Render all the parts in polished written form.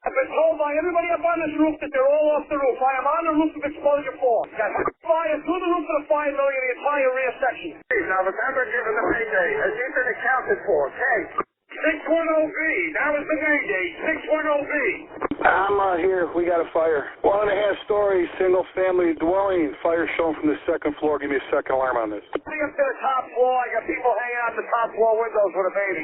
I've been told by everybody up on this roof that they're all off the roof. I am on the roof of exposure 4. Got fire through the roof of the fire building in the entire rear section. Now remember, given the payday, has he been accounted for? Okay. 610B. That was the Mayday. 610B. I'm here. We got a fire. 1.5-story, single-family dwelling. Fire shown from the second floor. Give me a second alarm on this. Coming up to the top floor. I got people hanging out the top floor windows with a baby.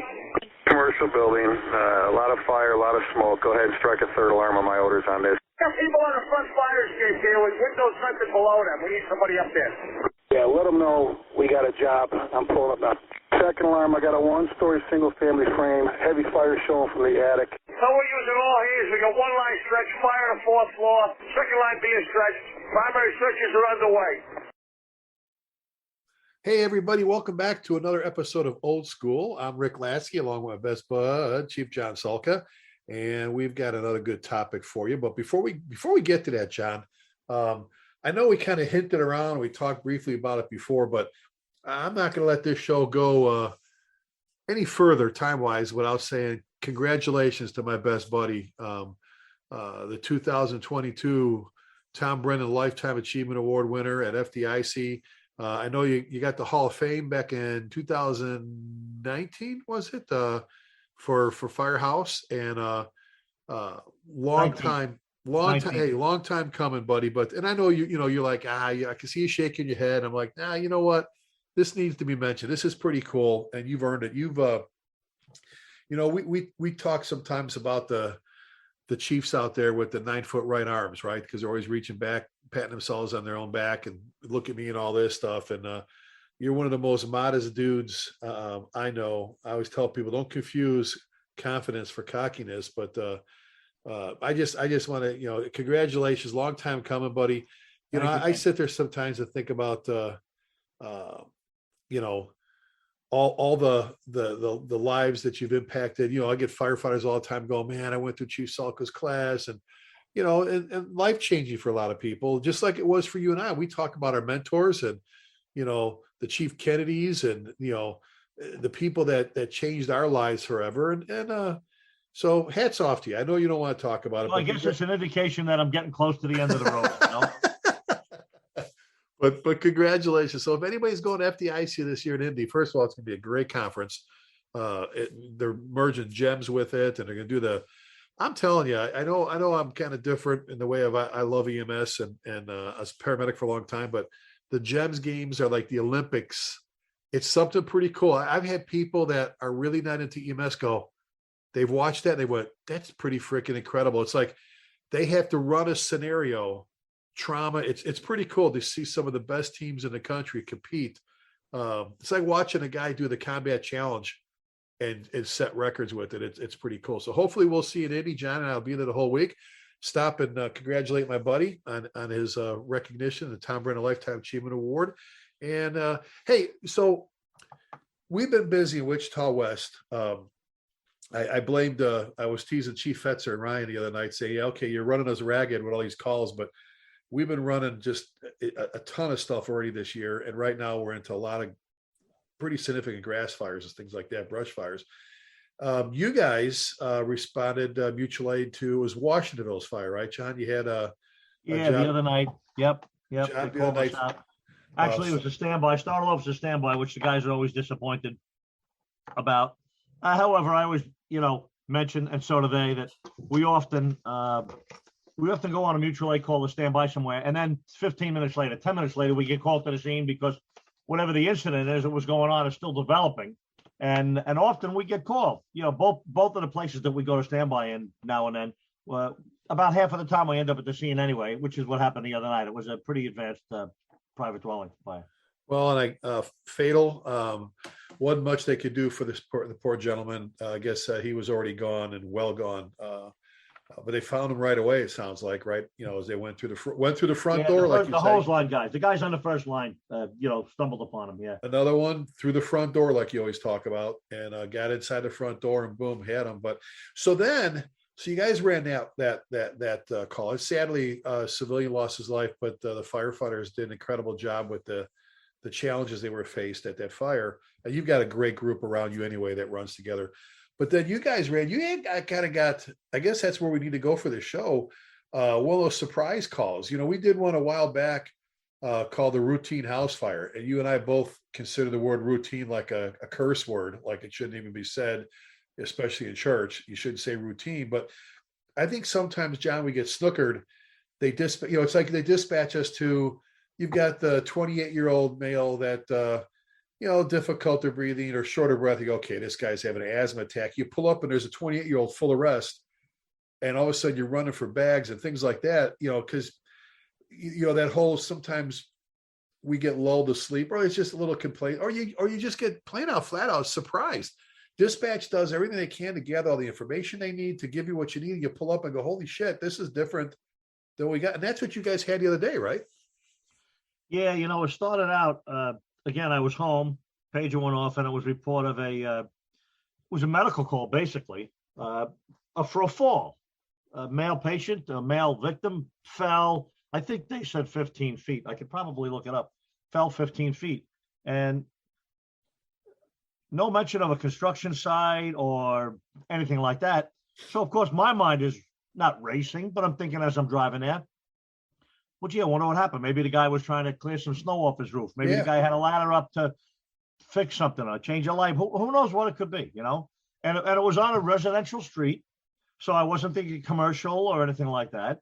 Commercial building. A lot of fire, a lot of smoke. Go ahead and strike a third alarm on my orders on this. Got people on the front fire escape here with windows vented below them. We need somebody up there. Yeah, let them know we got a job. I'm pulling up now. Second alarm, I got a 1-story single-family frame. Heavy fire showing from the attic. So we're using all hands. We got one line stretch, fire on the 4th floor. Second line being stretched. Primary searches are underway. Hey, everybody. Welcome back to another episode of Old School. I'm Rick Lasky, along with my best bud, Chief John Salka. And we've got another good topic for you. But before we get to that, John, I know we kind of hinted around. We talked briefly about it before, but I'm not going to let this show go any further time-wise without saying congratulations to my best buddy, the 2022 Tom Brennan Lifetime Achievement Award winner at FDIC. I know you got the Hall of Fame back in 2019, was it? For Firehouse, and long time coming, buddy. But and I know you're like, I can see you shaking your head. I'm like, nah, you know what? This needs to be mentioned. This is pretty cool, and you've earned it. You've we talk sometimes about the Chiefs out there with the 9-foot right arms, right? Because they're always reaching back, patting themselves on their own back, and look at me and all this stuff. And you're one of the most modest dudes I know. I always tell people, don't confuse confidence for cockiness. But I just want to, congratulations, long time coming, buddy. I sit there sometimes and think about all the lives that you've impacted. I get firefighters all the time going, man, I went through Chief Salka's class, and and life changing for a lot of people, just like it was for you and I. We talk about our mentors and the Chief Kennedys and the people that changed our lives forever. And so hats off to you. I know you don't want to talk about it. Well, I guess it's an indication that I'm getting close to the end of the road. But congratulations. So if anybody's going to FDIC this year in Indy, first of all, it's going to be a great conference. They're merging gems with it, and they're going to do I'm telling you, I know I'm kind of different in the way of I love EMS and I was a paramedic for a long time, but the GEMS games are like the Olympics. It's something pretty cool. I've had people that are really not into EMS go, they've watched that and they went, that's pretty freaking incredible. It's like they have to run a scenario, trauma. It's pretty cool to see some of the best teams in the country compete. It's like watching a guy do the combat challenge and set records with it. It's pretty cool. So hopefully we'll see it in Indy, John, and I'll be there the whole week. Stop and congratulate my buddy on his recognition, the Tom Brennan Lifetime Achievement Award. And hey, so we've been busy in Wichita West. I blamed, I was teasing Chief Fetzer and Ryan the other night saying, yeah, okay, you're running us ragged with all these calls, but we've been running just a ton of stuff already this year. And right now we're into a lot of pretty significant grass fires and things like that, brush fires. You guys responded mutual aid to, it was Washingtonville's fire, right, John? You had the other night. Yep. John, the other night. Actually, it was a standby. Started off as a standby, which the guys are always disappointed about. However, I always, mention, and so do they, that we often go on a mutual aid call to stand by somewhere, and then 15 minutes later, 10 minutes later, we get called to the scene because whatever the incident is that was going on is still developing. And often we get called, both of the places that we go to standby in now and then, about half of the time we end up at the scene anyway, which is what happened the other night. It was a pretty advanced private dwelling fire. Well, and fatal, wasn't much they could do for the poor gentleman. I guess he was already gone and well gone. But they found him right away. It sounds like, right? As they went through the front door, like you the say. hose line guys, the guys on the first line, stumbled upon him. Yeah. Another one through the front door, like you always talk about, and got inside the front door and boom, had him. But so you guys ran that call. And sadly, civilian lost his life, but the firefighters did an incredible job with the challenges they were faced at that fire. And you've got a great group around you anyway that runs together. But then you guys ran, I kind of got, I guess that's where we need to go for the show. One of those surprise calls. We did one a while back called the routine house fire. And you and I both consider the word routine like a curse word, like it shouldn't even be said, especially in church. You shouldn't say routine. But I think sometimes, John, we get snookered. It's like they dispatch us to, you've got the 28-year-old male that, difficulty breathing or shorter breath. You go, okay, this guy's having an asthma attack. You pull up and there's a 28-year-old full arrest. And all of a sudden you're running for bags and things like that, because, that whole, sometimes we get lulled to sleep, or it's just a little complaint, or you just get plain out, flat out surprised. Dispatch does everything they can to gather all the information they need to give you what you need. And you pull up and go, holy shit, this is different than we got. And that's what you guys had the other day, right? Yeah. It started out, again, I was home, pager went off, and it was a report of it was a medical call, basically, for a fall. A male patient, a male victim fell, I think they said 15 feet. I could probably look it up. Fell 15 feet. And no mention of a construction site or anything like that. So, of course, my mind is not racing, but I'm thinking as I'm driving there, well, gee, I wonder what happened. Maybe the guy was trying to clear some snow off his roof. Maybe the guy had a ladder up to fix something or change a light. Who knows what it could be, And it was on a residential street. So I wasn't thinking commercial or anything like that.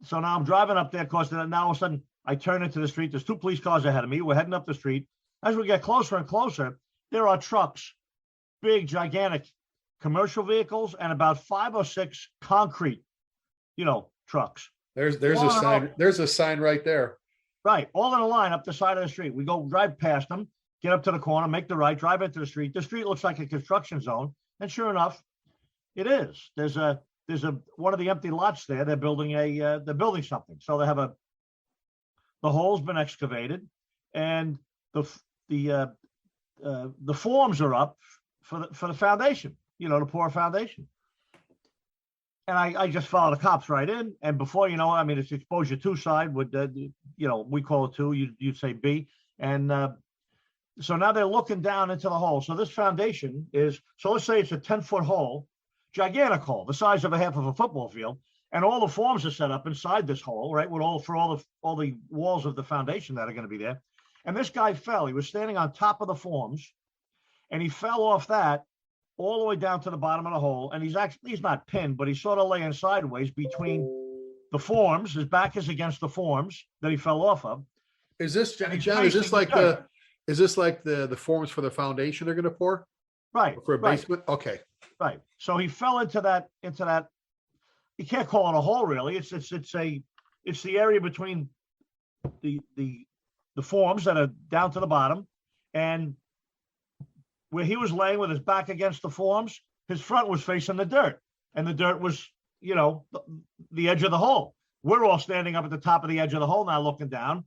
So now I'm driving up there, of course, and now all of a sudden I turn into the street. There's 2 police cars ahead of me. We're heading up the street. As we get closer and closer, there are trucks, big, gigantic commercial vehicles, and about 5 or 6 concrete, trucks. There's a sign. There's a sign right there. Right. All in a line up the side of the street. We go drive past them, get up to the corner, make the right, drive into the street. The street looks like a construction zone. And sure enough, it is. There's one of the empty lots there. They're building building something. So they have the hole's been excavated, and the forms are up for the foundation. To pour a foundation. And I just followed the cops right in, and before you know, it's exposure 2 side with we call it 2. You'd say B, and so now they're looking down into the hole. So this foundation is, let's say it's a 10-foot hole. Gigantic hole, the size of a half of a football field, and all the forms are set up inside this hole, right? With all the walls of the foundation that are going to be there. And this guy fell. He was standing on top of the forms, and he fell off that all the way down to the bottom of the hole. And he's not pinned, but he's sort of laying sideways between the forms. His back is against the forms that he fell off of. Is this, John? Is this like the forms for the foundation they're going to pour? Right. For a basement? Right. Okay. Right. So he fell into that. You can't call it a hole, really. It's the area between the forms that are down to the bottom, and where he was laying with his back against the forms, his front was facing the dirt, and the dirt was, the edge of the hole. We're all standing up at the top of the edge of the hole now, looking down.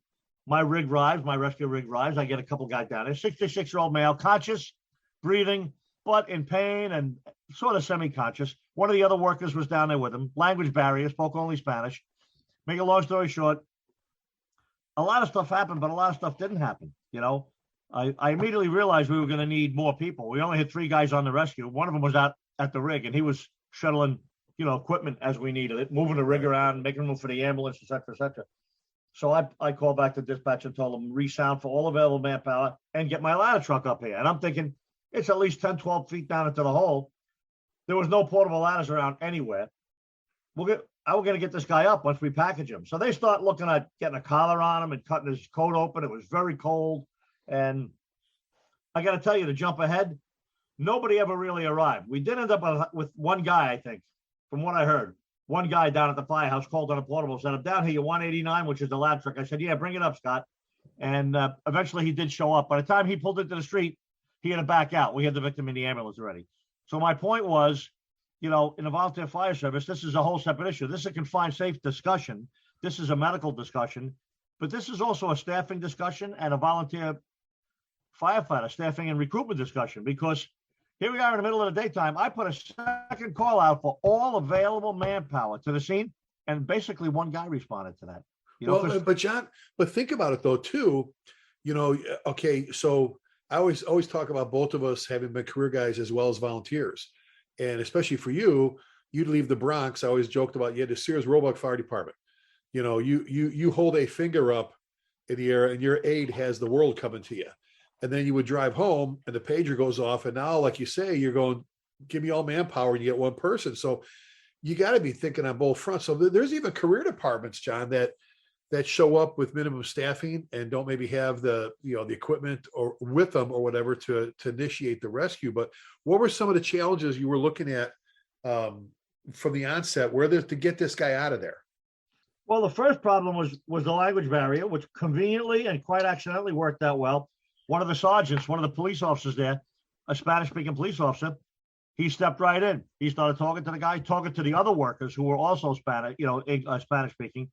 My rescue rig arrives. I get a couple guys down there. 66-year-old male, conscious, breathing, but in pain and sort of semi-conscious. One of the other workers was down there with him. Language barrier, spoke only Spanish. Make a long story short, a lot of stuff happened, but a lot of stuff didn't happen. I immediately realized we were going to need more people. We only had 3 guys on the rescue. One of them was out at the rig, and he was shuttling, equipment as we needed it, moving the rig around, making room for the ambulance, et cetera, et cetera. So I called back to dispatch and told them resound for all available manpower and get my ladder truck up here. And I'm thinking, it's at least 10, 12 feet down into the hole. There was no portable ladders around anywhere. We're going to get this guy up once we package him. So they start looking at getting a collar on him and cutting his coat open. It was very cold. And I got to tell you, to jump ahead, nobody ever really arrived. We did end up with one guy, I think, from what I heard. One guy down at the firehouse called on a portable, said, I'm down here, 189, which is the ladder truck. I said, yeah, bring it up, Scott. And eventually he did show up. By the time he pulled into the street, he had to back out. We had the victim in the ambulance already. So my point was, in the volunteer fire service, this is a whole separate issue. This is a confined safe discussion. This is a medical discussion, but this is also a staffing discussion and a volunteer firefighter staffing and recruitment discussion, because here we are in the middle of the daytime. I put a second call out for all available manpower to the scene, and basically one guy responded to that. But John, think about it though, too. Okay, so I always talk about both of us having been career guys as well as volunteers. And especially for you, you'd leave the Bronx. I always joked about you had the Sears Roebuck Fire Department. You know, you hold a finger up in the air and your aide has the world coming to you. And then you would drive home and the pager goes off. And now, like you say, you're going, give me all manpower and you get one person. So you got to be thinking on both fronts. So there's even career departments, John, that show up with minimum staffing and don't maybe have the equipment or with them or whatever to initiate the rescue. But what were some of the challenges you were looking at from the onset to get this guy out of there? Well, the first problem was the language barrier, which conveniently and quite accidentally worked out well. One of the sergeants, one of the police officers there, a Spanish-speaking police officer, he stepped right in. He started talking to the guy, talking to the other workers who were also Spanish, Spanish-speaking.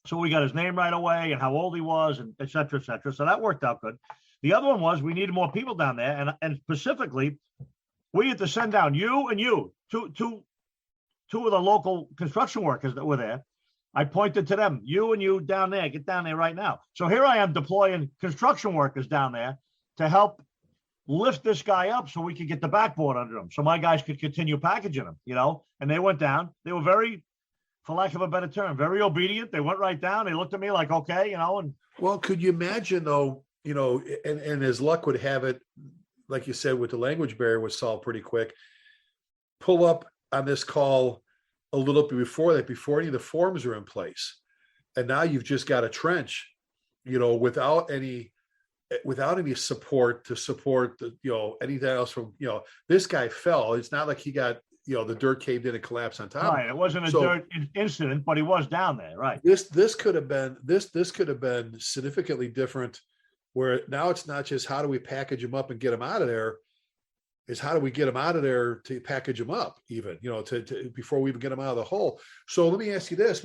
So we got his name right away and how old he was, and et cetera, et cetera. So that worked out good. The other one was we needed more people down there, and specifically, we had to send down two of the local construction workers that were there. I pointed to them, you and you down there, get down there right now. So here I am deploying construction workers down there to help lift this guy up so we could get the backboard under him. So my guys could continue packaging him, and they went down. They were very, for lack of a better term, very obedient. They went right down. They looked at me like, okay, and. Well, could you imagine though, and as luck would have it, like you said, with the language barrier was solved pretty quick. Pull up on this call a little bit before that, before any of the forms are in place. And now you've just got a trench, without any support to support anything else from, this guy fell. It's not like he got, the dirt caved in and collapsed on top. Right. It wasn't a dirt incident, but he was down there. Right. This could have been significantly different, where now it's not just how do we package him up and get him out of there, is how do we get him out of there to package him up even, to before we even get him out of the hole. So let me ask you this,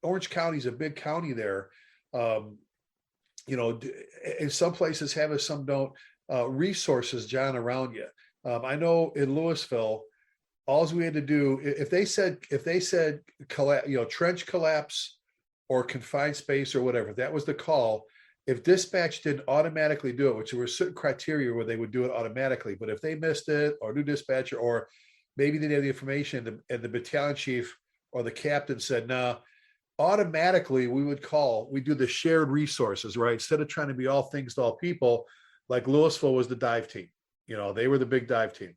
Orange County is a big county there. And some places have it, some don't, resources, John, around you. I know in Louisville, all we had to do, if they said trench collapse or confined space or whatever, that was the call. If dispatch didn't automatically do it, which there were certain criteria where they would do it automatically, but if they missed it, or new dispatcher, or maybe they didn't have the information and the battalion chief or the captain said, nah, automatically we do the shared resources, right? Instead of trying to be all things to all people, like Louisville was the dive team. They were the big dive team.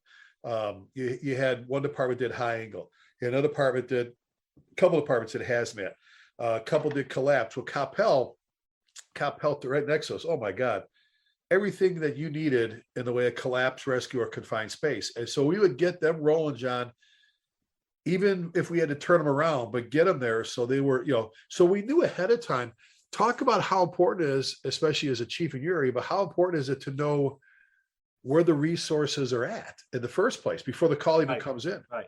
You had one department did high angle. Another department a couple departments did hazmat. A couple did collapse. Well, Cop Health right next to us. Oh my God. Everything that you needed in the way of collapse, rescue, or confined space. And so we would get them rolling, John, even if we had to turn them around, but get them there. So they were, so we knew ahead of time. Talk about how important it is, especially as a chief in your area, but how important is it to know where the resources are at in the first place before the call even comes in? Right.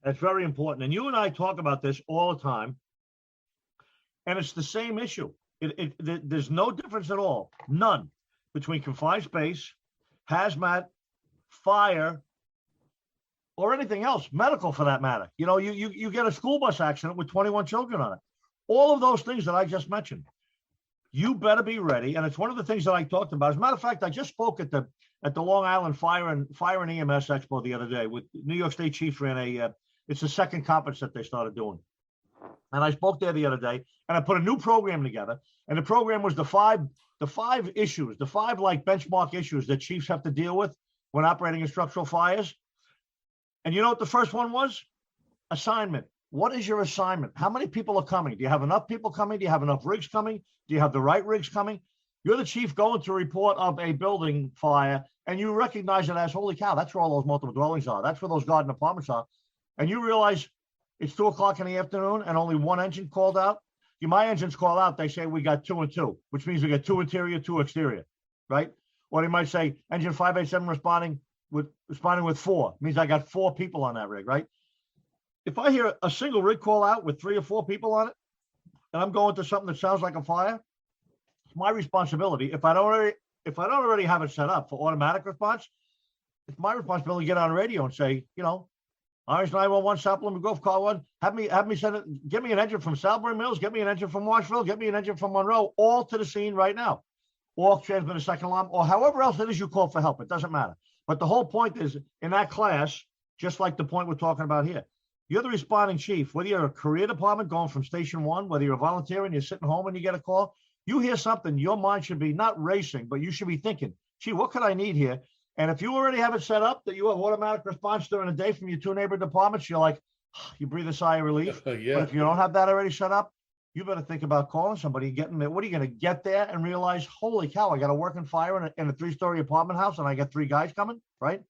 That's very important. And you and I talk about this all the time. And it's the same issue. There's no difference at all, none, between confined space, hazmat, fire, or anything else, medical for that matter. You get a school bus accident with 21 children on it. All of those things that I just mentioned, you better be ready. And it's one of the things that I talked about. As a matter of fact, I just spoke at the Long Island Fire and EMS Expo the other day with New York State Chiefs ran it's the second conference that they started doing. And I spoke there the other day, and I put a new program together. And the program was the five issues, the five benchmark issues that chiefs have to deal with when operating in structural fires. And you know what the first one was? Assignment. What is your assignment? How many people are coming? Do you have enough people coming? Do you have enough rigs coming? Do you have the right rigs coming? You're the chief going to report of a building fire, and you recognize it as, holy cow, that's where all those multiple dwellings are. That's where those garden apartments are. And you realize it's 2:00 in the afternoon and only one engine called out. My engines call out, they say we got 2 and 2, which means we got 2 interior, 2 exterior, right? Or they might say engine 587 responding with 4, means I got 4 people on that rig, right? If I hear a single rig call out with 3 or 4 people on it, and I'm going to something that sounds like a fire, it's my responsibility. If I don't already have it set up for automatic response, it's my responsibility to get on the radio and say, Orange 911, South Plymouth Grove, call 1. Have me send it. Get me an engine from Salisbury Mills. Get me an engine from Marshville. Get me an engine from Monroe. All to the scene right now. Or transmit a second alarm, or however else it is you call for help. It doesn't matter. But the whole point is, in that class, just like the point we're talking about here, you're the responding chief, whether you're a career department going from station one, whether you're a volunteer and you're sitting home and you get a call, you hear something, your mind should be not racing, but you should be thinking, gee, what could I need here? And if you already have it set up that you have automatic response during the day from your 2 neighbor departments, you're like, you breathe a sigh of relief. Yeah. But if you don't have that already set up, you better think about calling somebody and getting there. What are you going to get there and realize, holy cow, I got to work in fire in a 3-story apartment house and I got 3 guys coming, right?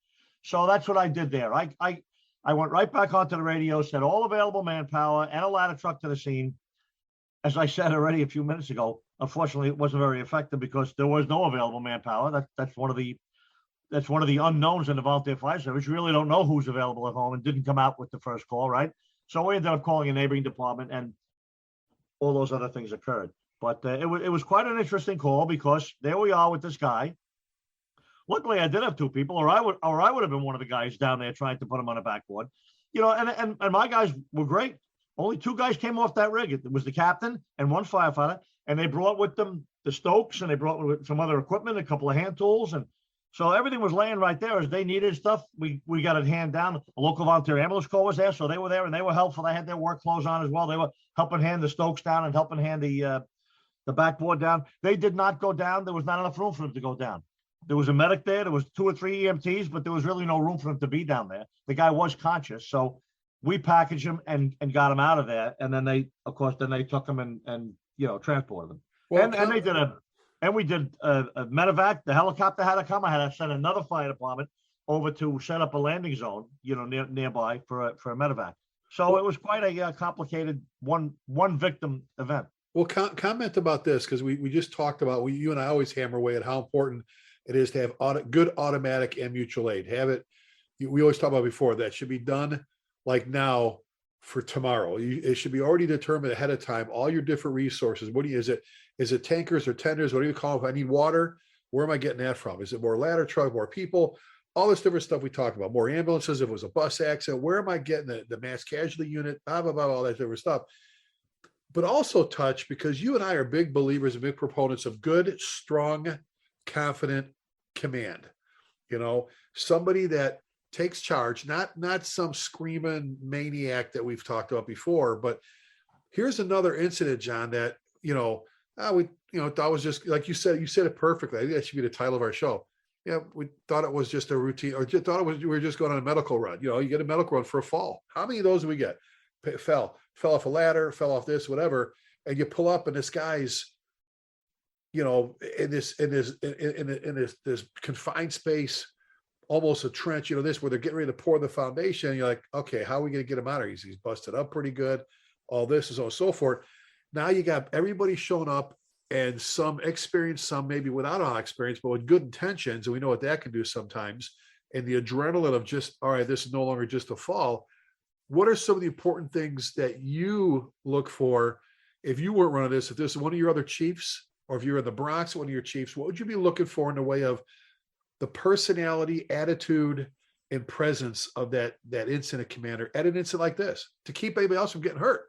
So that's what I did there. I went right back onto the radio, said all available manpower and a ladder truck to the scene. As I said already a few minutes ago, unfortunately, it wasn't very effective because there was no available manpower. That's one of the unknowns in the volunteer fire service. You really don't know who's available at home and didn't come out with the first call, right? So we ended up calling a neighboring department and all those other things occurred. But it was quite an interesting call because there we are with this guy. Luckily, I did have 2 people, or I would have been one of the guys down there trying to put him on a backboard. You know, and my guys were great. Only 2 guys came off that rig. It was the captain and 1 firefighter, and they brought with them the stokes and they brought with some other equipment, a couple of hand tools, and so everything was laying right there as they needed stuff. We got it hand down. A local volunteer ambulance corps was there, so they were there and they were helpful. They had their work clothes on as well. They were helping hand the stokes down and helping hand the backboard down. They did not go down. There was not enough room for them to go down. There was a medic there. There was 2 or 3 EMTs, but there was really no room for him to be down there. The guy was conscious, so we packaged him and got him out of there. And then they took him and transported him. Well, we did a medevac. The helicopter had to come. I had to send another fire department over to set up a landing zone, nearby for a medevac. So it was quite a complicated one victim event. Well, comment about this, because we just talked about, you and I always hammer away at how important it is to have good automatic and mutual aid. Have it. We always talk about before that should be done like now for tomorrow. It should be already determined ahead of time. All your different resources. Is it tankers or tenders? What do you call them? If I need water, where am I getting that from? Is it more ladder truck, more people? All this different stuff we talked about. More ambulances. If it was a bus accident, where am I getting the mass casualty unit? Blah, blah, blah, all that different stuff. But also touch, because you and I are big believers and big proponents of good, strong, confident command. Somebody that takes charge, not some screaming maniac that we've talked about before. But here's another incident, John, that we thought was just like you said it perfectly. I think that should be the title of our show. Yeah, we thought it was just a routine, or just thought we were just going on a medical run. You get a medical run for a fall. How many of those do we get? Fell off a ladder, fell off this, whatever, and you pull up and this guy's, in this confined space, almost a trench, this where they're getting ready to pour the foundation. And you're like, okay, how are we going to get him out of here? He's busted up pretty good. All this is on and so forth. Now you got everybody showing up and some experience, some maybe without a lot of experience, but with good intentions. And we know what that can do sometimes. And the adrenaline of just, all right, this is no longer just a fall. What are some of the important things that you look for if you weren't running this, if this is one of your other chiefs, or if you're in the Bronx, one of your chiefs, what would you be looking for in the way of the personality, attitude, and presence of that incident commander at an incident like this to keep anybody else from getting hurt?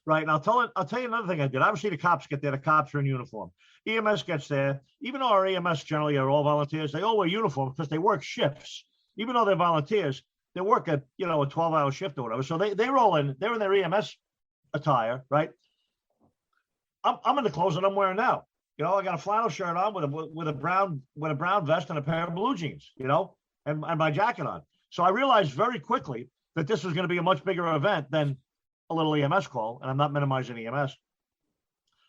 Right. And I'll tell you another thing I did. Obviously, the cops get there. The cops are in uniform. EMS gets there. Even though our EMS generally are all volunteers, they all wear uniforms because they work shifts. Even though they're volunteers, they work a 12-hour shift or whatever. So they roll in. They're in their EMS attire, right? I'm in the clothes that I'm wearing now. I got a flannel shirt on with a brown vest and a pair of blue jeans, and my jacket on. So I realized very quickly that this was going to be a much bigger event than a little EMS call, and I'm not minimizing EMS.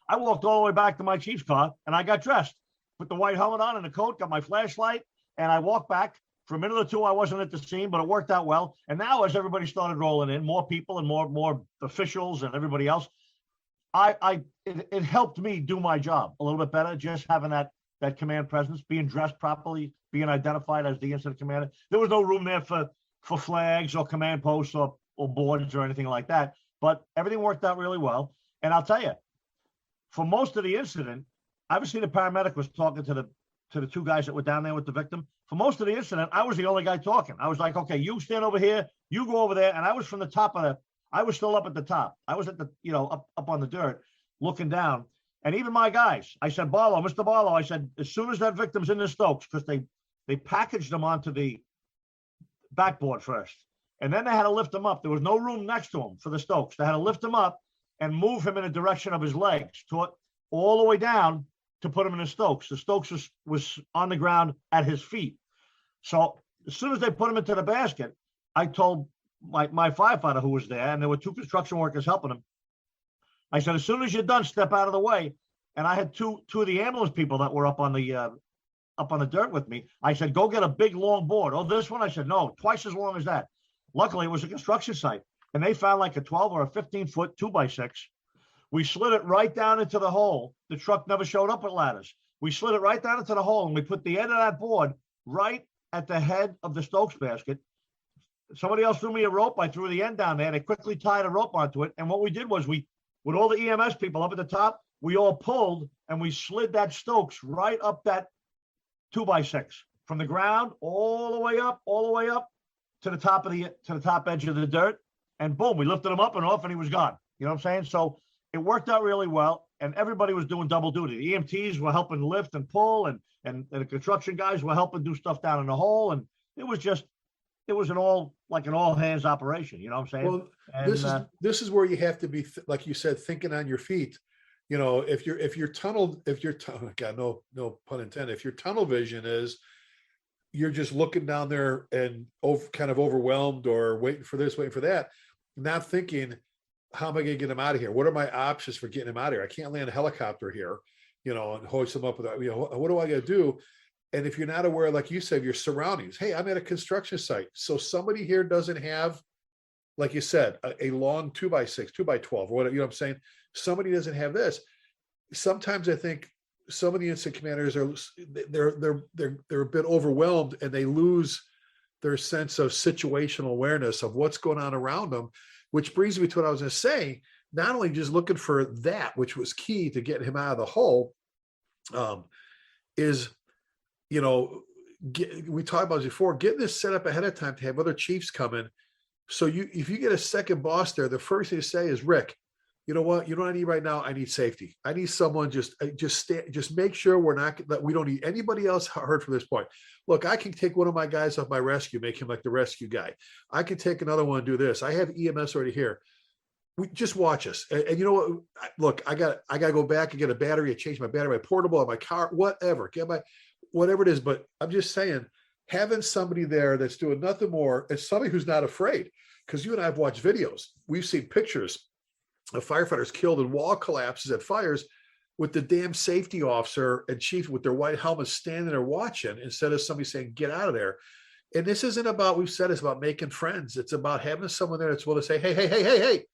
I walked all the way back to my chief's car, and I got dressed, put the white helmet on and the coat, got my flashlight, and I walked back. For a minute or two, I wasn't at the scene, but it worked out well. And now, as everybody started rolling in, more people and more officials and everybody else, it helped me do my job a little bit better, just having that command presence, being dressed properly, being identified as the incident commander. There was no room there for flags or command posts or boards or anything like that. But everything worked out really well. And I'll tell you, for most of the incident, obviously the paramedic was talking to the 2 guys that were down there with the victim. For most of the incident, I was the only guy talking. I was like, okay, you stand over here, you go over there. And I was from the top I was still up at the top. I was at the, up on the dirt looking down. And even my guys, I said, Mr. Barlow, I said, as soon as that victim's in the Stokes, because They packaged them onto the backboard first, and then they had to lift him up. There was no room next to him for the Stokes. They had to lift him up and move him in the direction of his legs, all the way down to put him in the Stokes. The Stokes was on the ground at his feet. So as soon as they put him into the basket, I told my firefighter who was there, and there were 2 construction workers helping him. I said, as soon as you're done, step out of the way. And I had two of the ambulance people that were up on the dirt with me. I said, go get a big long board. Oh, this one? I said, no, twice as long as that. Luckily, it was a construction site, and they found like a 12 or a 15-foot 2x6. We slid it right down into the hole. The truck never showed up with ladders. We slid it right down into the hole, and we put the end of that board right at the head of the Stokes basket. Somebody else threw me a rope. I threw the end down there. They quickly tied a rope onto it. And what we did was with all the EMS people up at the top, we all pulled and we slid that Stokes right up that 2x6 from the ground all the way up to the top edge of the dirt. And boom, we lifted him up and off, and he was gone. You know what I'm saying? So it worked out really well, and everybody was doing double duty. The EMTs were helping lift and pull, and the construction guys were helping do stuff down in the hole. And it was an all hands operation. You know what I'm saying? Well, and, this is where you have to be, like you said, thinking on your feet. You know, if you're tunnel, God, no pun intended. If your tunnel vision is, you're just looking down there and kind of overwhelmed or waiting for this, waiting for that, not thinking, how am I going to get him out of here? What are my options for getting him out of here? I can't land a helicopter here, you know, and hoist him up with that. You know, what do I got to do? And if you're not aware, like you said, your surroundings, hey, I'm at a construction site. So somebody here doesn't have, like you said, a long 2x6, 2x12, or whatever, you know what I'm saying? Somebody doesn't have this. Sometimes I think some of the incident commanders they're a bit overwhelmed, and they lose their sense of situational awareness of what's going on around them, which brings me to what I was going to say. Not only just looking for that, which was key to getting him out of the hole, is, you know, we talked about this before, getting this set up ahead of time to have other chiefs come in. So if you get a second boss there, the first thing to say is, Rick, you know what? You know what I need right now? I need safety. I need someone just make sure we don't need anybody else hurt from this point. Look, I can take one of my guys off my rescue, make him like the rescue guy. I can take another one and do this. I have EMS already here. We just watch us. And you know what? Look, I got to go back and get a battery. I change my battery, my portable, on my car, whatever. Whatever it is. But I'm just saying, having somebody there that's doing nothing more, and somebody who's not afraid, because you and I have watched videos. We've seen pictures of firefighters killed in wall collapses at fires with the damn safety officer and chief with their white helmets standing there watching, instead of somebody saying, get out of there. And this isn't about, we've said it's about making friends. It's about having someone there that's willing to say, hey,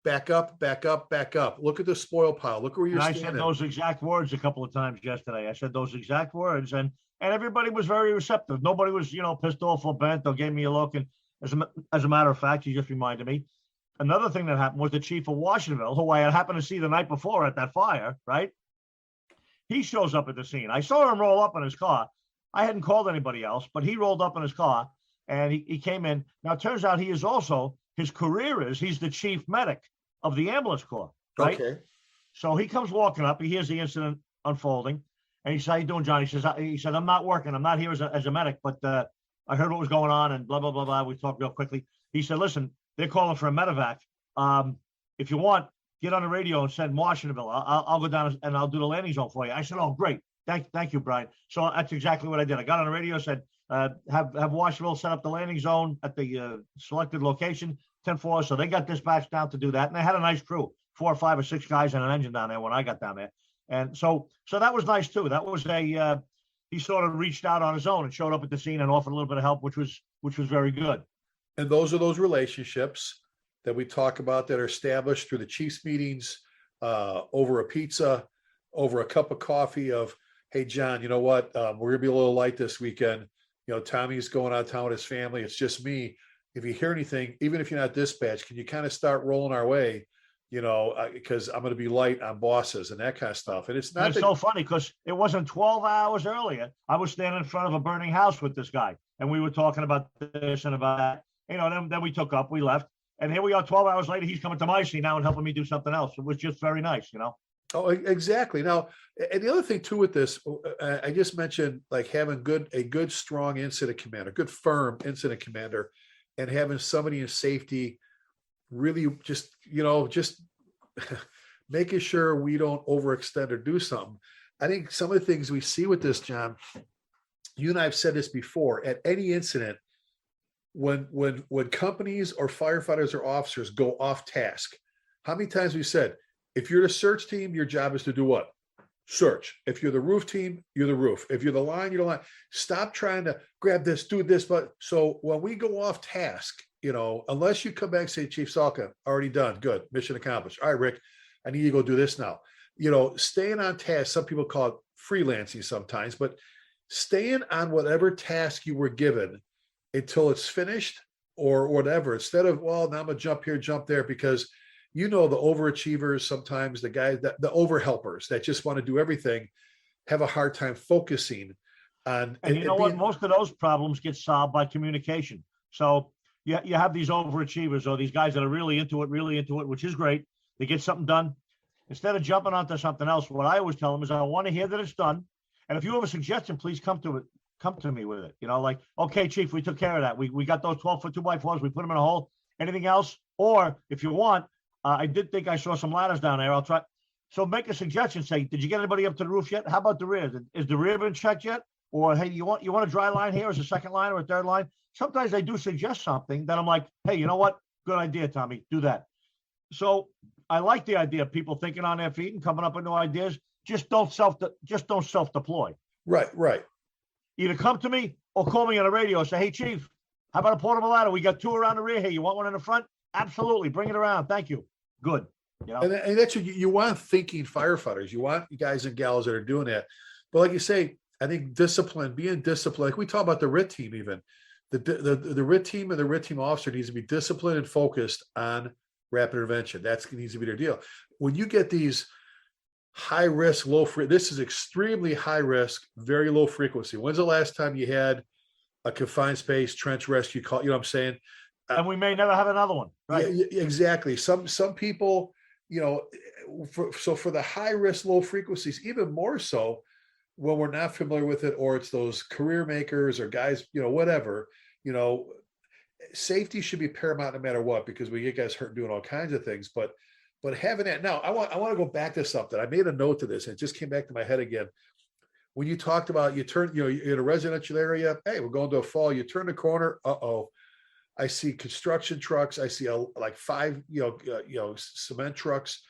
back up. Look at the spoil pile. Look where you're standing. I said those exact words a couple of times yesterday. I said those exact words, and everybody was very receptive. Nobody was, pissed off or bent or gave me a look. And as a matter of fact, you just reminded me, another thing that happened was the chief of Washingtonville, who I had happened to see the night before at that fire, right? He shows up at the scene. I saw him roll up in his car. I hadn't called anybody else, but he rolled up in his car and he came in. Now, it turns out he is also, his career is, he's the chief medic of the ambulance corps, right? Okay. So he comes walking up. He hears the incident unfolding. And he said, how you doing, John? He said, I'm not working. I'm not here as a medic, but I heard what was going on and blah, blah, blah, blah. We talked real quickly. He said, listen, they're calling for a medevac. If you want, get on the radio and send Washingtonville. I'll go down and I'll do the landing zone for you. I said, oh, great. Thank you, Brian. So that's exactly what I did. I got on the radio, said, have Washingtonville set up the landing zone at the selected location, 10-4. So they got dispatched down to do that. And they had a nice crew, 4 or 5 or 6 guys and an engine down there when I got down there. And so that was nice too. That was he sort of reached out on his own and showed up at the scene and offered a little bit of help, which was very good. And those are those relationships that we talk about that are established through the Chiefs meetings, over a pizza, over a cup of coffee of, hey, John, you know what? We're going to be a little light this weekend. Tommy's going out of town with his family. It's just me. If you hear anything, even if you're not dispatched, can you kind of start rolling our way? Because I'm going to be light on bosses and that kind of stuff. And it's not so funny because it wasn't 12 hours earlier. I was standing in front of a burning house with this guy and we were talking about this and about that. Then we took up, we left. And here we are 12 hours later, he's coming to my scene now and helping me do something else. It was just very nice, Oh, exactly. Now, and the other thing too with this, I just mentioned like having a good, strong incident commander, good, firm incident commander, and having somebody in safety really just, just making sure we don't overextend or do something. I think some of the things we see with this, John, you and I have said this before, at any incident, when companies or firefighters or officers go off task, how many times we said, if you're the search team, your job is to do what? Search. If you're the roof team, you're the roof. If you're the line, you're the line. Stop trying to grab this, do this. But so when we go off task, unless you come back and say, Chief Salka, already done. Good. Mission accomplished. All right, Rick, I need you to go do this now. Staying on task, some people call it freelancing sometimes, but staying on whatever task you were given until it's finished or whatever, instead of, well, now I'm gonna jump here, jump there, because the overachievers, sometimes the guys, the overhelpers that just want to do everything, have a hard time focusing on. And you know what? Most of those problems get solved by communication. So you have these overachievers or these guys that are really into it, which is great. They get something done. Instead of jumping onto something else, what I always tell them is, I want to hear that it's done. And if you have a suggestion, please come to me with it. Like, okay, Chief, we took care of that. We got those 12-foot 2x4s. We put them in a hole. Anything else? Or if you want, I did think I saw some ladders down there. I'll try. So make a suggestion. Say, did you get anybody up to the roof yet? How about the rear? Is the rear been checked yet? Or, hey, you want a dry line here as a second line or a third line? Sometimes they do suggest something that I'm like, hey, you know what? Good idea, Tommy. Do that. So I like the idea of people thinking on their feet and coming up with new ideas. Just don't self-deploy. Right. Either come to me or call me on the radio and say, hey, Chief, how about a portable ladder? We got 2 around the rear here. You want one in the front? Absolutely. Bring it around. Thank you. Good. And that's what you want, thinking firefighters. You want guys and gals that are doing that. But like you say, I think being disciplined, like we talk about the RIT team even. The RIT team and the RIT team officer needs to be disciplined and focused on rapid intervention. That needs to be their deal. When you get these high risk, this is extremely high risk, very low frequency. When's the last time you had a confined space trench rescue call? You know what I'm saying? And we may never have another one. Right. Yeah, exactly. Some people, for the high risk, low frequencies, even more so when we're not familiar with it, or it's those career makers or guys, whatever, safety should be paramount no matter what, because we get guys hurt doing all kinds of things. But having that now, I want to go back to something. I made a note to this, and it just came back to my head again. When you talked about you're in a residential area, hey, we're going to a fall, you turn the corner, I see construction trucks, I see like 5 cement trucks,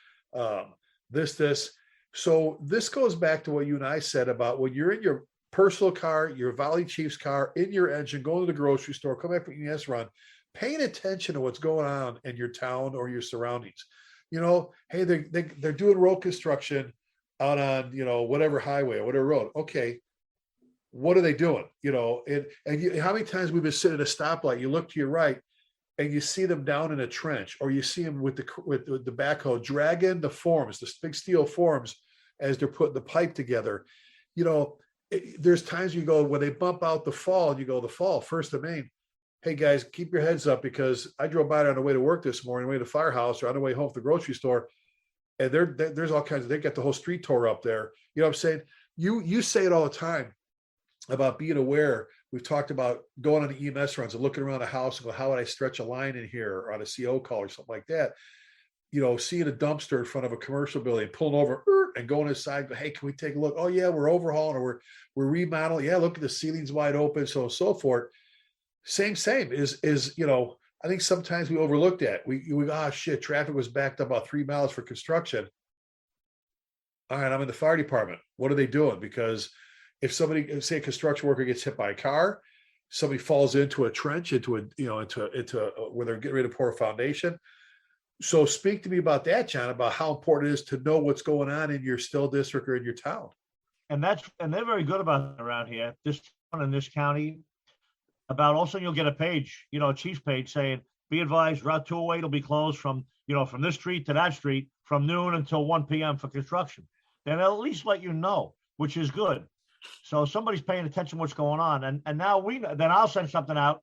this. So this goes back to what you and I said about when you're in your personal car, your Valley Chief's car, in your engine, going to the grocery store, come back from ES run, paying attention to what's going on in your town or your surroundings. Hey, they're doing road construction out on, whatever highway or whatever road. Okay, what are they doing? How many times we've been sitting at a stoplight, you look to your right and you see them down in a trench, or you see them with the backhoe dragging the forms, the big steel forms, as they're putting the pipe together. There's times you go, when they bump out the fall, and you go, the fall, First of Main. Hey guys, keep your heads up, because I drove by it on the way to work this morning, way to the firehouse, or on the way home from the grocery store, and there's all kinds of, they got the whole street tore up there. You know what I'm saying? You say it all the time about being aware. We've talked about going on the EMS runs and looking around the house and go, how would I stretch a line in here, or on a CO call or something like that? Seeing a dumpster in front of a commercial building, pulling over and going inside, hey, can we take a look? Oh yeah, we're overhauling, or we're remodeling. Yeah, look at the ceilings wide open, so on and so forth. Same is I think sometimes we overlook that. We shit, traffic was backed up about 3 miles for construction. All right, I'm in the fire department. What are they doing? Because if somebody, say a construction worker, gets hit by a car, somebody falls into a trench, into where they're getting ready to pour a foundation. So speak to me about that, John, about how important it is to know what's going on in your Still district or in your town. And they're very good about it around here. This town in this county, about also you'll get a page, a chief's page saying, be advised, Route 208 will be closed from this street to that street from noon until 1 p.m. for construction. Then they'll at least let you know, which is good. So somebody's paying attention to what's going on. And now then I'll send something out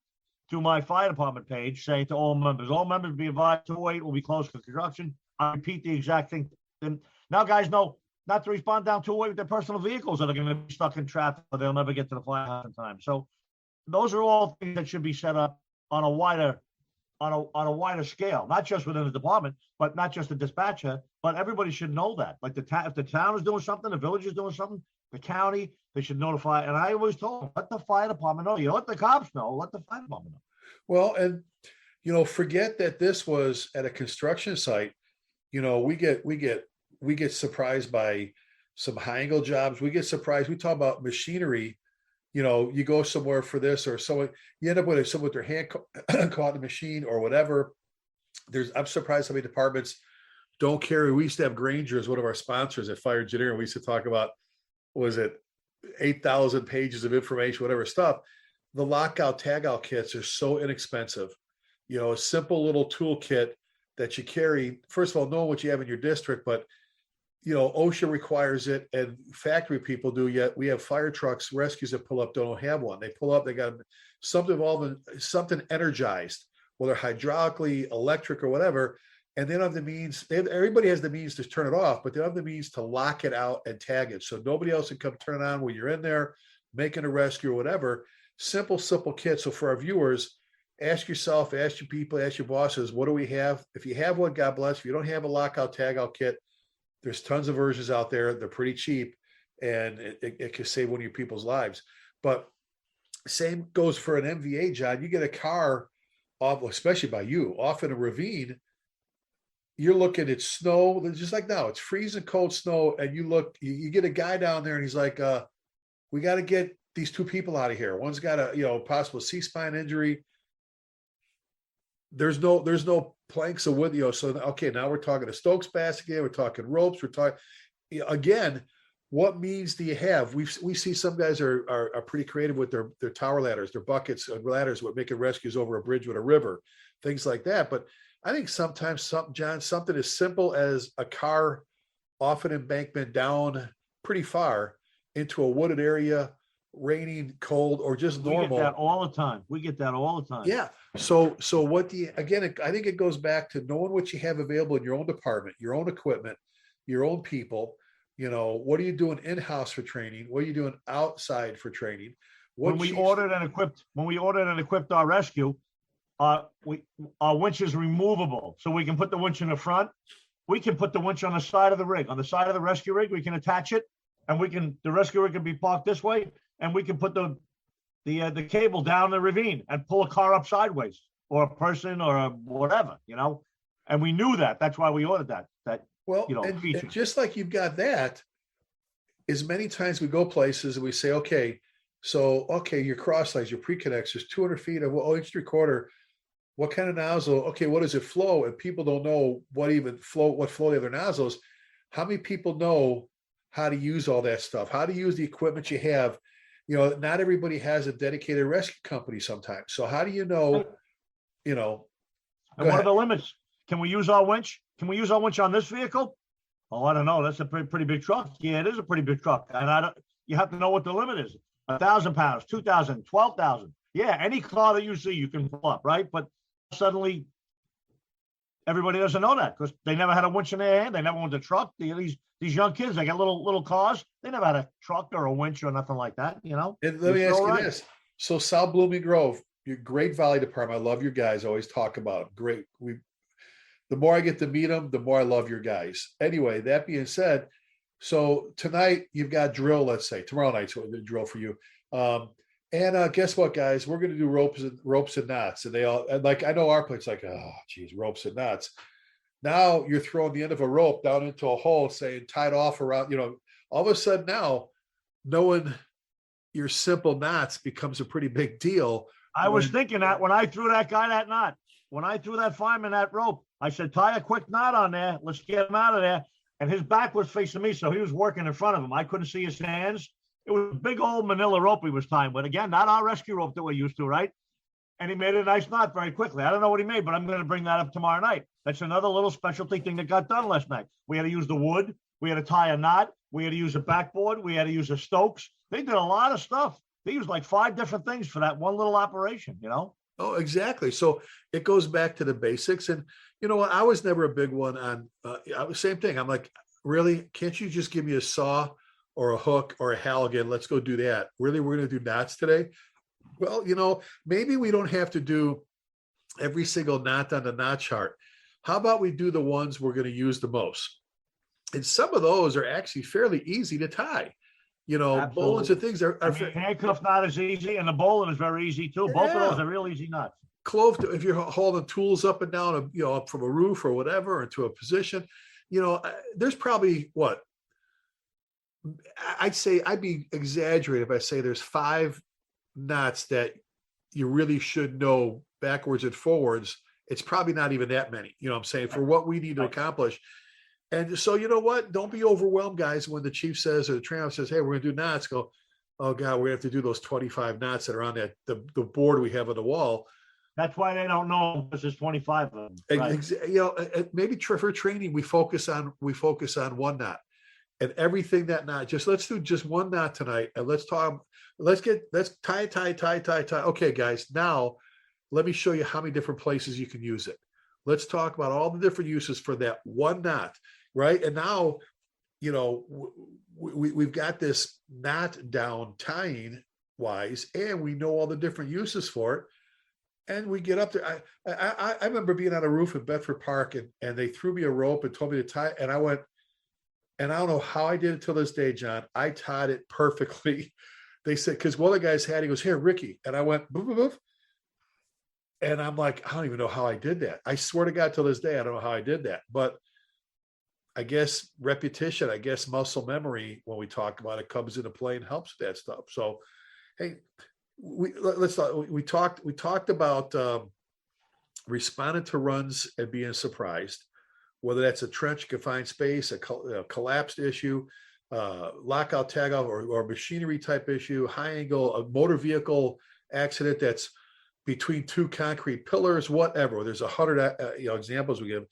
to my fire department page saying to all members be advised, 208 will be closed for construction. I repeat the exact thing. Then Now guys know not to respond down 2-way with their personal vehicles that are going to be stuck in traffic or they'll never get to the firehouse in time. So those are all things that should be set up on a wider scale, not just within the department, but not just the dispatcher, but everybody should know that. Like if the town is doing something, the village is doing something, the county, they should notify. And I always told them, let the fire department know. You let the cops know, let the fire department know. Well, and forget that this was at a construction site. We get surprised by some high angle jobs. We get surprised. We talk about machinery. You go somewhere for this or someone, you end up with someone with their hand caught in the machine or whatever. I'm surprised how many departments don't carry. We used to have Granger as one of our sponsors at Fire Engineering. We used to talk about, was it 8,000 pages of information, whatever stuff. The lockout tagout kits are so inexpensive. A simple little toolkit that you carry. First of all, know what you have in your district, but OSHA requires it and factory people do, yet we have fire trucks, rescues that pull up, don't have one. They pull up, they got something energized, whether hydraulically, electric or whatever. And they don't have the means, everybody has the means to turn it off, but they don't have the means to lock it out and tag it. So nobody else can come turn it on when you're in there, making a rescue or whatever. Simple kit. So for our viewers, ask yourself, ask your people, ask your bosses, what do we have? If you have one, God bless. If you don't have a lockout tagout kit, there's tons of versions out there. They're pretty cheap and it can save one of your people's lives. But same goes for an MVA, John. You get a car off, especially by you, off in a ravine. You're looking at snow, just like now, it's freezing cold snow. And you get a guy down there and he's like, we got to get these two people out of here. One's got a, possible C-spine injury. There's no planks of wood, so okay, now we're talking a Stokes basket again, we're talking ropes, we're talking again, what means do you have? We see some guys are pretty creative with their tower ladders, their buckets and ladders, with making rescues over a bridge with a river, things like that. But I think sometimes something as simple as a car off an embankment down pretty far into a wooded area, raining, cold, or just normal. We get that all the time. We get that all the time. Yeah. So what do you, again, I think it goes back to knowing what you have available in your own department, your own equipment, your own people. What are you doing in-house for training? What are you doing outside for training? When we ordered and equipped our rescue, our winch is removable. So we can put the winch in the front. We can put the winch on the side of the rig, on the side of the rescue rig. We can attach it and the rescue rig can be parked this way. And we can put the cable down the ravine and pull a car up sideways, or a person, or whatever, And we knew that. That's why we ordered that. Feature. And just like you've got that, as many times we go places and we say, okay, your cross lines, your pre-connects, there's 200 feet of inch 3/4. What kind of nozzle? Okay, what does it flow? And people don't know what flow the other nozzles. How many people know how to use all that stuff? How to use the equipment you have? Not everybody has a dedicated rescue company sometimes. So how do you know, And what are the limits? Can we use our winch? Can we use our winch on this vehicle? Oh, I don't know. That's a pretty big truck. Yeah, it is a pretty big truck. And you have to know what the limit is. 1,000 pounds, 2,000, 12,000. Yeah, any car that you see, you can pull up, right? But suddenly, everybody doesn't know that because they never had a winch in their hand. They never owned a truck. These young kids, they got little cars. They never had a truck or a winch or nothing like that, And let me ask you this. So South Blooming Grove, your great Valley department. I love your guys. Always talk about great. The more I get to meet them, the more I love your guys. Anyway, that being said, so tonight you've got drill, let's say. Tomorrow night's the drill for you. And guess what, guys? We're going to do ropes and knots. And they all, and like, I know our place, like, oh, geez, ropes and knots. Now you're throwing the end of a rope down into a hole, saying tied off around, all of a sudden now knowing your simple knots becomes a pretty big deal. I was thinking that when I threw that guy that knot, when I threw that fireman that rope, I said, tie a quick knot on there. Let's get him out of there. And his back was facing me, so he was working in front of him. I couldn't see his hands. It was a big old manila rope he was tying, but again, not our rescue rope that we're used to, right? And he made a nice knot very quickly. I don't know what he made, but I'm going to bring that up tomorrow night. That's another little specialty thing that got done last night. We had to use the wood. We had to tie a knot. We had to use a backboard. We had to use a Stokes. They did a lot of stuff. They used like 5 different things for that one little operation, Oh, exactly. So it goes back to the basics. And you know what? I was never a big one on, same thing. I'm like, really? Can't you just give me a saw or a hook or a Halligan? Let's go do that. Really, we're going to do knots today? Well, maybe we don't have to do every single knot on the knot chart. How about we do the ones we're going to use the most? And some of those are actually fairly easy to tie. Bowlings and things are handcuff knot is easy, and the bowling is very easy too. Both of those are real easy knots. Clove, if you're holding tools up and down, up from a roof or whatever, or to a position, there's probably I'd be exaggerated if I say there's 5 knots that you really should know backwards and forwards. It's probably not even that many, I'm saying, for what we need to accomplish. And so, you know what? Don't be overwhelmed, guys, when the chief says, or the trainer says, hey, we're going to do knots. Go, oh, God, we have to do those 25 knots that are on the board we have on the wall. That's why they don't know because there's 25 of them. Right? Maybe for training, we focus on one knot. And everything that knot, let's do just one knot tonight. And let's tie. Okay, guys, now let me show you how many different places you can use it. Let's talk about all the different uses for that one knot, right? And now, we've got this knot down tying wise, and we know all the different uses for it. And we get up there. I remember being on a roof in Bedford Park, and they threw me a rope and told me to tie, and I went, and I don't know how I did it till this day, John. I tied it perfectly. They said, because one of the guys he goes, here, Ricky. And I went, boof, boof, boof. And I'm like, I don't even know how I did that. I swear to God, till this day, I don't know how I did that. But I guess repetition, I guess muscle memory, when we talk about it, comes into play and helps with that stuff. So, hey, we talked about responding to runs and being surprised, whether that's a trench confined space, a collapsed issue, lockout, tagout, or machinery type issue, high angle, a motor vehicle accident that's between 2 concrete pillars, whatever. There's 100 examples we give.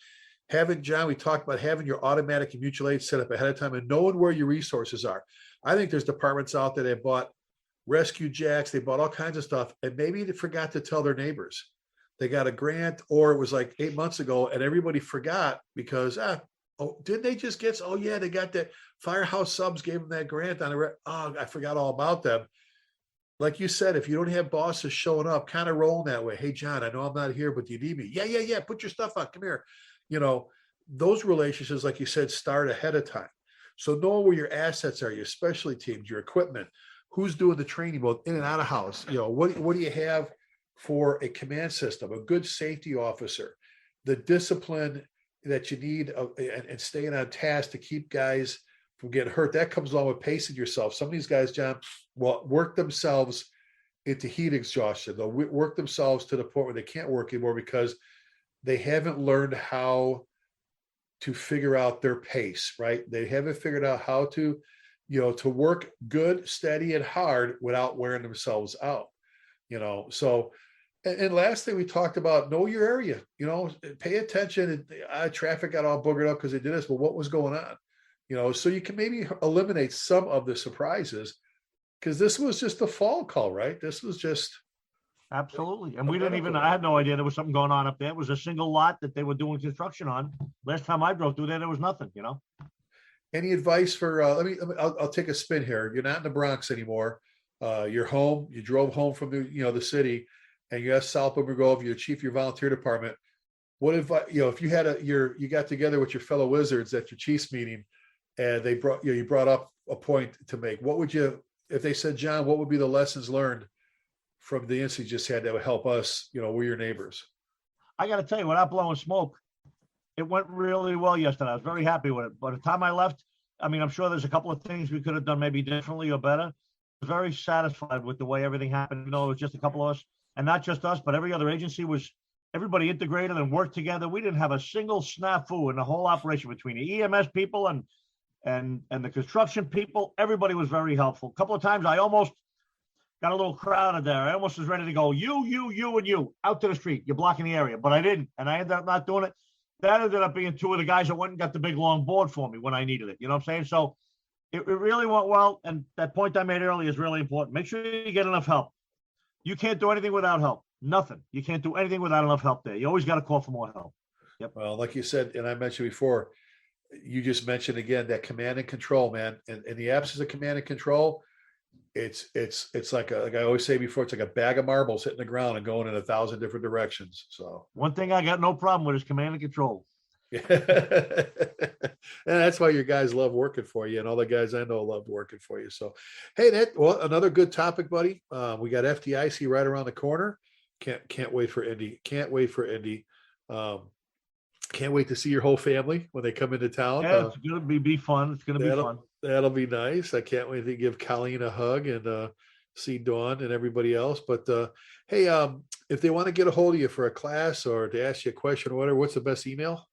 We talked about having your automatic and mutual aid set up ahead of time and knowing where your resources are. I think there's departments out there that bought rescue jacks, they bought all kinds of stuff, and maybe they forgot to tell their neighbors. They got a grant, or it was like 8 months ago, and everybody forgot because, did they just get, oh yeah, they got that Firehouse Subs gave them that grant I forgot all about them. Like you said, if you don't have bosses showing up, kind of rolling that way. Hey, John, I know I'm not here, but do you need me? Yeah. Put your stuff on. Come here. Those relationships, like you said, start ahead of time. So know where your assets are, your specialty teams, your equipment, who's doing the training, both in and out of house. What do you have for a command system, a good safety officer, the discipline that you need and staying on task to keep guys from getting hurt. That comes along with pacing yourself. Some of these guys, John, will work themselves into heat exhaustion. They'll work themselves to the point where they can't work anymore because they haven't learned how to figure out their pace, right? They haven't figured out how to, to work good, steady, and hard without wearing themselves out, So, and last thing we talked about, know your area, pay attention. Traffic got all boogered up because they did this, but what was going on? So you can maybe eliminate some of the surprises, because this was just a fall call, right? This was just. Absolutely. And I had no idea there was something going on up there. It was a single lot that they were doing construction on. Last time I drove through there was nothing, Any advice for, I'll take a spin here. You're not in the Bronx anymore. You're home. You drove home from the city, and you asked South Boomer Grove, your chief, your volunteer department. What if you had you got together with your fellow wizards at your chiefs meeting, and they you brought up a point to make, what would you, if they said, John, what would be the lessons learned from the incident you just had that would help us, we're your neighbors? I got to tell you, without blowing smoke, it went really well yesterday. I was very happy with it. By the time I left, I'm sure there's a couple of things we could have done maybe differently or better. I was very satisfied with the way everything happened. It was just a couple of us, and not just us, but every other agency everybody integrated and worked together. We didn't have a single snafu in the whole operation between the EMS people and the construction people. Everybody was very helpful. A couple of times I almost got a little crowded there. I almost was ready to go, you, and you, out to the street. You're blocking the area. But I didn't, and I ended up not doing it. That ended up being 2 of the guys that went and got the big, long board for me when I needed it. You know what I'm saying? So it really went well, and that point I made earlier is really important. Make sure you get enough help. You can't do anything without help. Nothing. You can't do anything without enough help there. You always got to call for more help. Yep. Well, like you said, and I mentioned before, you just mentioned again, that command and control, man. And in the absence of command and control, it's like like I always say before, it's like a bag of marbles hitting the ground and going in 1,000 different directions. So One thing I got no problem with is command and control. and that's why your guys love working for you, and all the guys I know love working for you. So, hey, another good topic, buddy. We got FDIC right around the corner. Can't wait for Indy. Can't wait for Indy. Can't wait to see your whole family when they come into town. Yeah, it's gonna be fun. It's gonna be fun. That'll be nice. I can't wait to give Colleen a hug and see Dawn and everybody else. But hey, if they want to get a hold of you for a class or to ask you a question or whatever, what's the best email?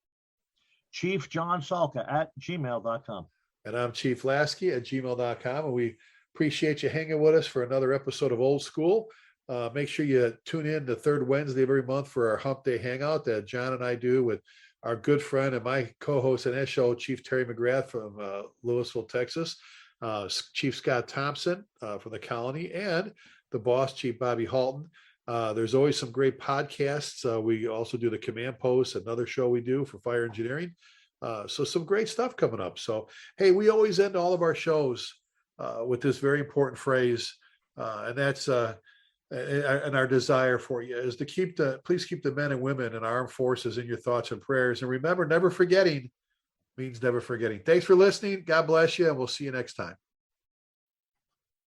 Chief John Salka at gmail.com. And I'm Chief Lasky at gmail.com. And we appreciate you hanging with us for another episode of Old School. Make sure you tune in the third Wednesday of every month for our Hump Day Hangout that John and I do with our good friend and my co-host in that show, Chief Terry McGrath from Louisville, Texas, Chief Scott Thompson from the Colony, and the boss, Chief Bobby Halton. There's always some great podcasts. We also do the Command Post, another show we do for fire engineering. So some great stuff coming up. So, hey, we always end all of our shows with this very important phrase, and that's and our desire for you is to please keep the men and women in our armed forces in your thoughts and prayers. And remember, never forgetting means never forgetting. Thanks for listening. God bless you, and we'll see you next time.